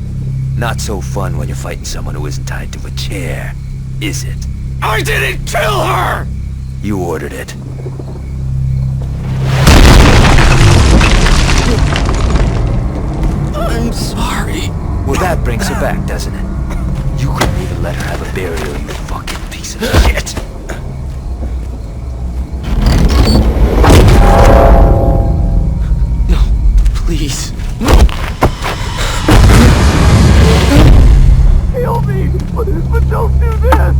Not so fun when you're fighting someone who isn't tied to a chair, is it? I didn't kill her! You ordered it. I'm sorry. Well, that brings her back, doesn't it? You couldn't even let her have a burial, you fucking piece of shit. No, please. No! Kill me! But don't do this!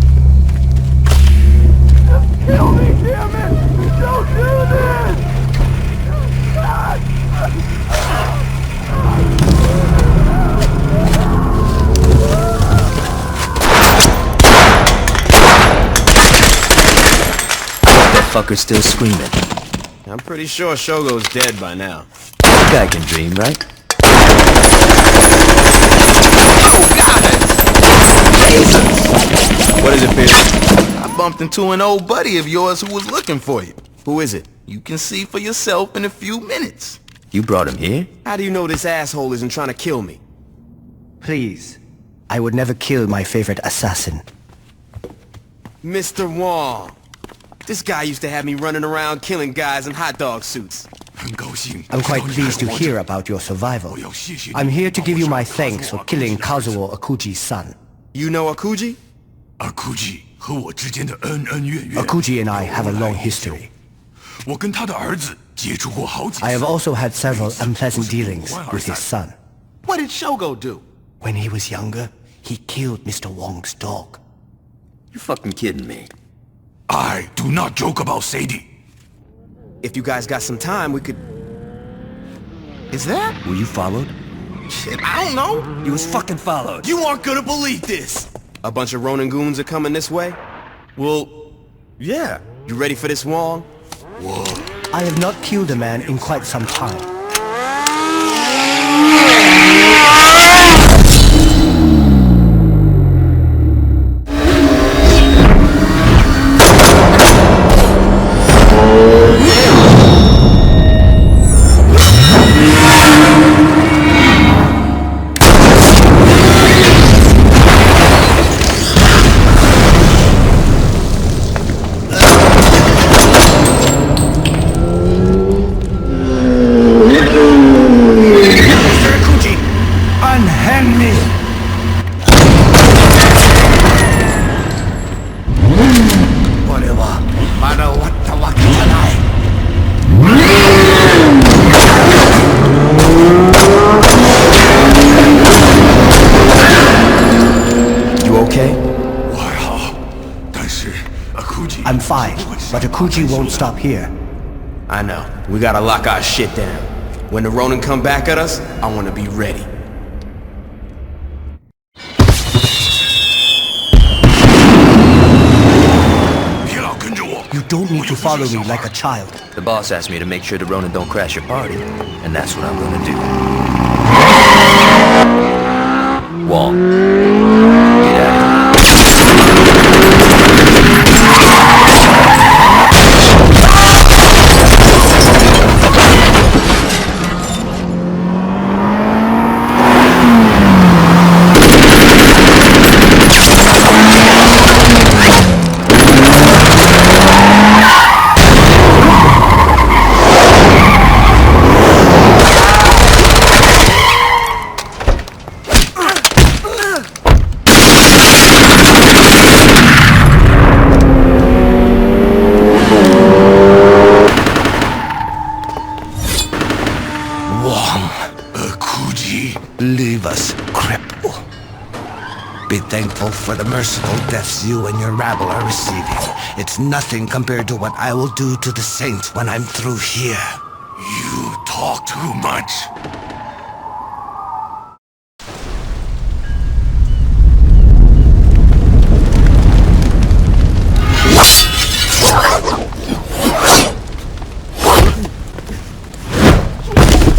Just kill me, damn it! Don't do this! That fucker's still screaming. I'm pretty sure Shogo's dead by now. That guy can dream, right? What is it, Pierce? I bumped into an old buddy of yours who was looking for you. Who is it? You can see for yourself in a few minutes. You brought him here? How do you know this asshole isn't trying to kill me? Please. I would never kill my favorite assassin. Mr. Wong. This guy used to have me running around killing guys in hot dog suits. I'm quite pleased to hear about your survival. I'm here to give you my thanks for killing Kazuo Akuji's son. You know Akuji? Akuji and I have a long history. I have also had several unpleasant dealings with his son. What did Shogo do? When he was younger, he killed Mr. Wong's dog. You fucking kidding me? I do not joke about Sadie. If you guys got some time, we could... Is that? Were you followed? Shit, I don't know. You was fucking followed. You aren't gonna believe this. A bunch of Ronin goons are coming this way? Well, yeah. You ready for this, Wong? Whoa. I have not killed a man in quite some time. I'm fine, but Akuji won't stop here. I know. We gotta lock our shit down. When the Ronin come back at us, I wanna be ready. You don't need to follow me like a child. The boss asked me to make sure the Ronin don't crash your party, and that's what I'm gonna do. Wong, get out of here. Leave us, cripple. Be thankful for the merciful deaths you and your rabble are receiving. It's nothing compared to what I will do to the Saints when I'm through here. talk too much.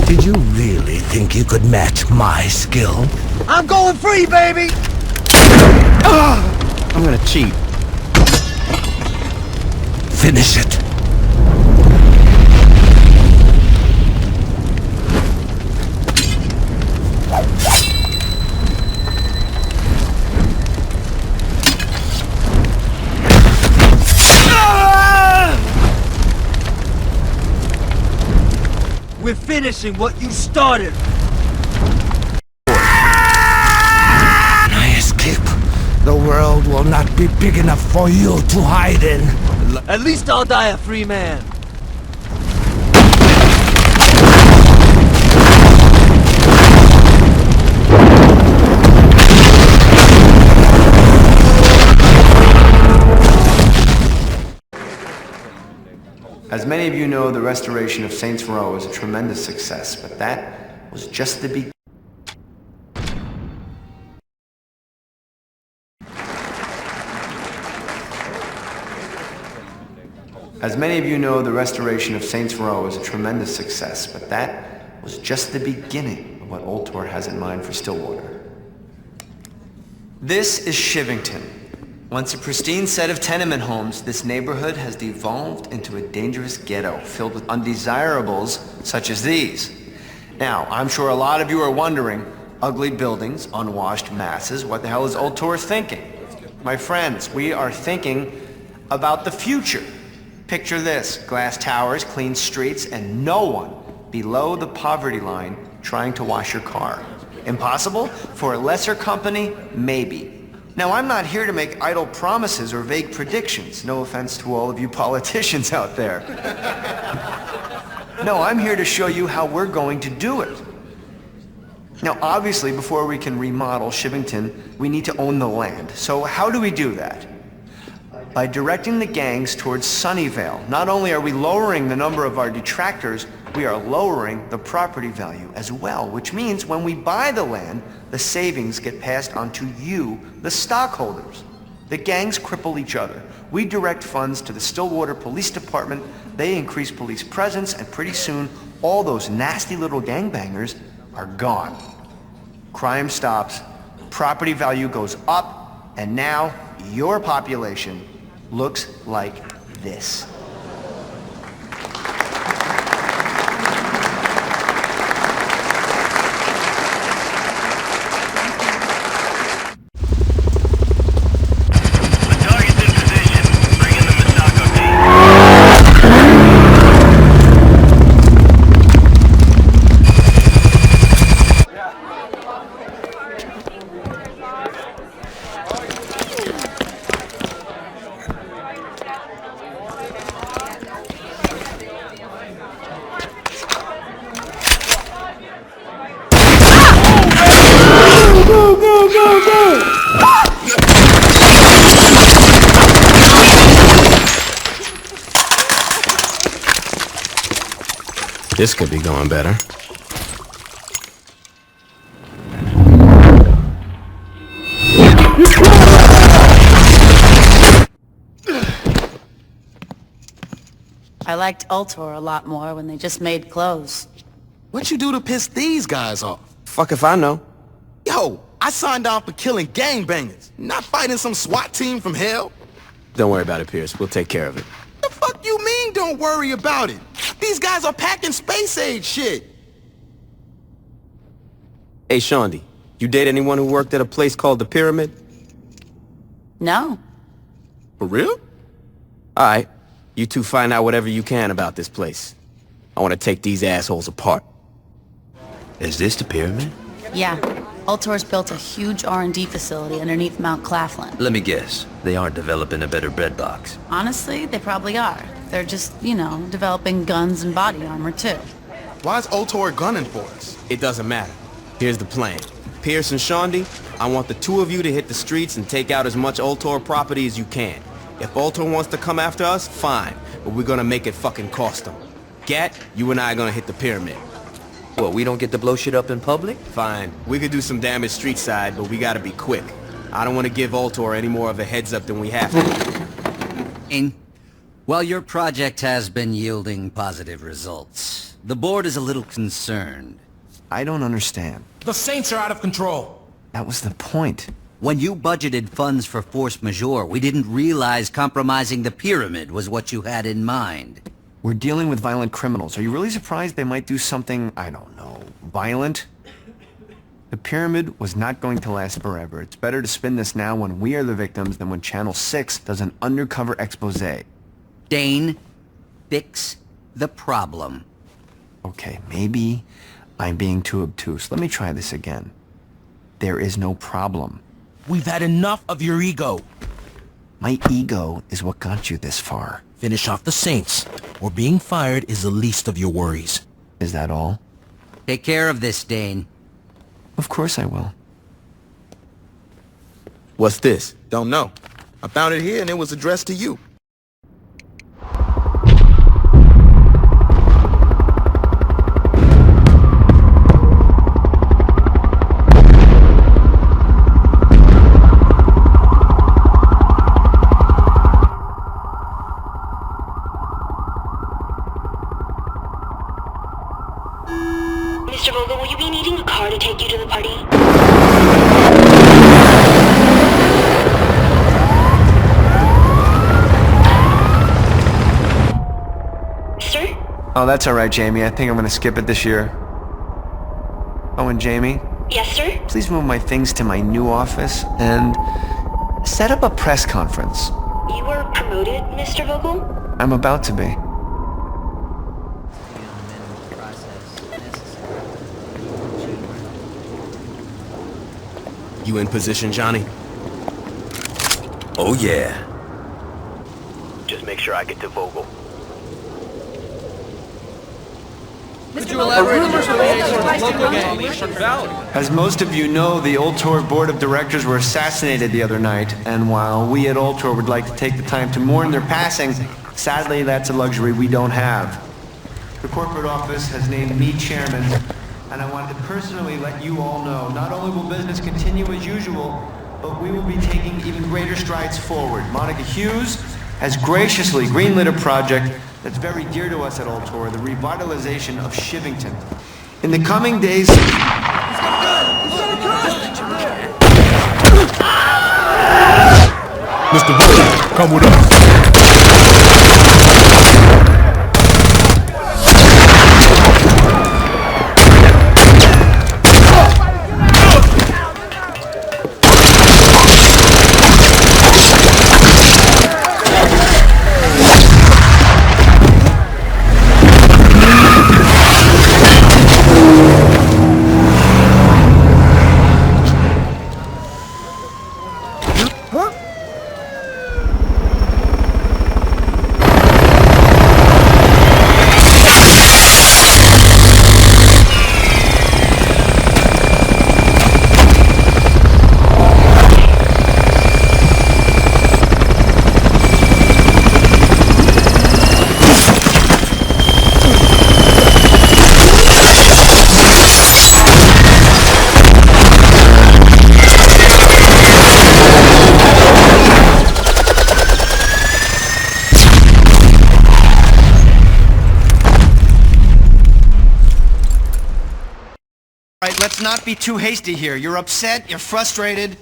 Did you really think you could match my skill? I'm going free, baby! I'm gonna cheat. Finish it. We're finishing what you started! I escape. The world will not be big enough for you to hide in. At least I'll die a free man. As many of you know, the restoration of Saints Row is a tremendous success, but that was just the beginning. As many of you know, the restoration of Saints Row is a tremendous success, but that was just the beginning of what Old Tor has in mind for Stillwater. This is Shivington. Once a pristine set of tenement homes, this neighborhood has devolved into a dangerous ghetto filled with undesirables such as these. Now, I'm sure a lot of you are wondering, ugly buildings, unwashed masses, what the hell is Old Tor thinking? My friends, we are thinking about the future. Picture this, glass towers, clean streets, and no one below the poverty line trying to wash your car. Impossible? For a lesser company? Maybe. Now, I'm not here to make idle promises or vague predictions. No offense to all of you politicians out there. No, I'm here to show you how we're going to do it. Now, obviously, before we can remodel Shivington, we need to own the land. So how do we do that? By directing the gangs towards Sunnyvale. Not only are we lowering the number of our detractors, we are lowering the property value as well, which means when we buy the land, the savings get passed on to you, the stockholders. The gangs cripple each other. We direct funds to the Stillwater Police Department, they increase police presence, and pretty soon, all those nasty little gangbangers are gone. Crime stops, property value goes up, and now your population looks like this. This could be going better. I liked Ultor a lot more when they just made clothes. What you do to piss these guys off? Fuck if I know. Yo, I signed on for killing gangbangers, not fighting some SWAT team from hell. Don't worry about it, Pierce. We'll take care of it. The fuck you mean don't worry about it? These guys are packing space-age shit. Hey, Shaundi, you date anyone who worked at a place called the Pyramid? No. For real? Alright, you two find out whatever you can about this place. I want to take these assholes apart. Is this the Pyramid? Yeah. Ultor's built a huge R&D facility underneath Mount Claflin. Let me guess. They aren't developing a better bread box. Honestly, they probably are. They're just, you know, developing guns and body armor, too. Why's Ultor gunning for us? It doesn't matter. Here's the plan. Pierce and Shaundi, I want the two of you to hit the streets and take out as much Ultor property as you can. If Ultor wants to come after us, fine. But we're gonna make it fucking cost them. Gat, you and I are gonna hit the Pyramid. What, we don't get to blow shit up in public? Fine. We could do some damage street side, but we gotta be quick. I don't want to give Ultor any more of a heads up than we have to. While your project has been yielding positive results, the board is a little concerned. I don't understand. The Saints are out of control. That was the point. When you budgeted funds for force majeure, we didn't realize compromising the pyramid was what you had in mind. We're dealing with violent criminals. Are you really surprised they might do something, I don't know, violent? The pyramid was not going to last forever. It's better to spin this now when we are the victims than when Channel 6 does an undercover exposé. Dane, fix the problem. Okay, maybe I'm being too obtuse. Let me try this again. There is no problem. We've had enough of your ego. My ego is what got you this far. Finish off the Saints, or being fired is the least of your worries. Is that all? Take care of this, Dane. Of course I will. What's this? Don't know. I found it here and it was addressed to you. Mr. Vogel, will you be needing a car to take you to the party? Sir? Oh, that's alright, Jamie. I think I'm gonna skip it this year. Oh, and Jamie? Yes, sir? Please move my things to my new office and set up a press conference. You were promoted, Mr. Vogel? I'm about to be. You in position, Johnny? Oh, yeah. Just make sure I get to Vogel. Could you elaborate on your affiliation with local gang? As most of you know, the Ultor board of directors were assassinated the other night, and while we at Ultor would like to take the time to mourn their passing, sadly that's a luxury we don't have. The corporate office has named me chairman, and I want to personally let you all know, not only will business continue as usual, but we will be taking even greater strides forward. Monica Hughes has graciously greenlit a project that's very dear to us at Ultor, the revitalization of Shivington. In the coming days... Mr. Vogel, come with us. Let's not be too hasty here. You're upset, you're frustrated,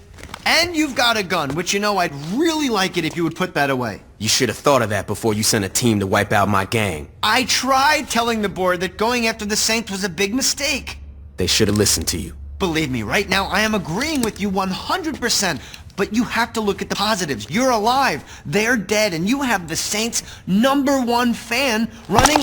and you've got a gun, which, you know, I'd really like it if you would put that away. You should have thought of that before you sent a team to wipe out my gang. I tried telling the board that going after the Saints was a big mistake. They should have listened to you. Believe me, right now I am agreeing with you 100%, but you have to look at the positives. You're alive, they're dead, and you have the Saints' #1 fan running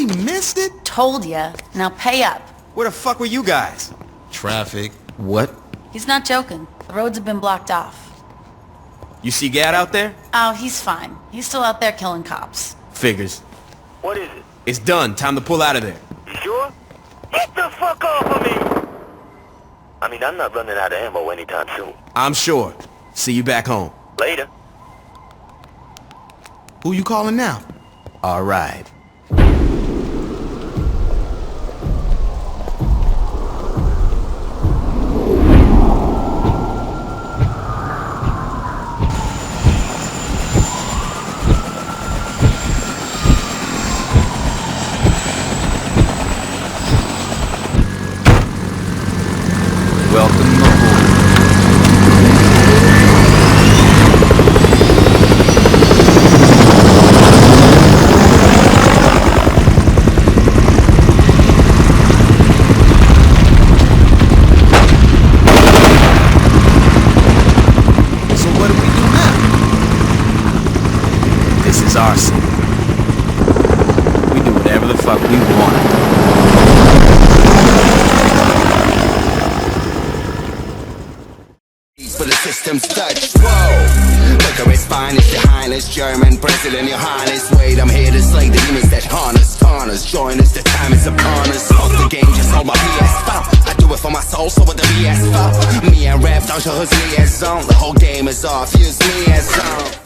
really missed it? Told ya. Now pay up. Where the fuck were you guys? Traffic. What? He's not joking. The roads have been blocked off. You see Gad out there? Oh, he's fine. He's still out there killing cops. Figures. What is it? It's done. Time to pull out of there. You sure? Get the fuck off of me! I mean, I'm not running out of ammo anytime soon. I'm sure. See you back home. Later. Who you calling now? All right. Welcome aboard. So what do we do now? This is our city. We do whatever the fuck we want. For the system's touch. Whoa! Liquor is finest, your highness, German, Brazilian, your highness. Wait, I'm here to slay the demons that harm us, tarn us. Join us, the time is upon us. Lost the game, just hold my PS4. I do it for my soul, so what the BS for? Me and rap, don't show us liaison. The whole game is off, use me as on.